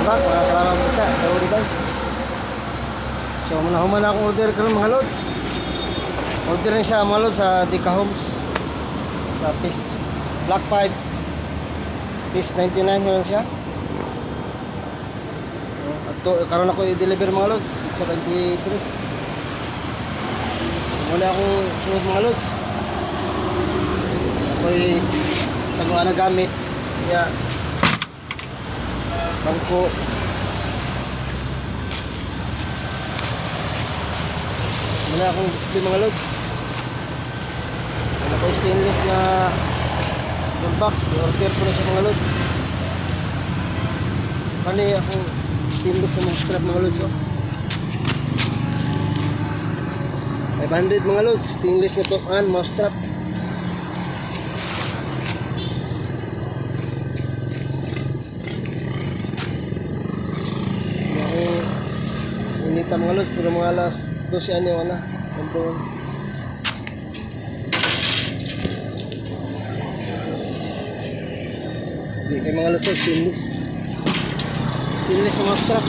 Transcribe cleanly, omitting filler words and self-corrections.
back, mga kalamang isa, daw ba? So, human akong order karon mga lods. Order rin siya mga lods sa Dika Homes. Sa piece Black 5. Piece 99 yun siya. At karon ako i-deliver mga lods. 73. Muna akong sunod mga lods. Ako'y taguan na gamit. Kaya bangko. Muna akong display mga lods. Ano ko stainless na box. Order ko na siya mga lods. Kali akong stainless na mga strap mga lods. 500 mga lods. Stainless na to. Mouse strap. Inita mga lods, pero mga alas 12 ano na, nandun. Hindi kayo mga lods, stainless. Stainless mga strap.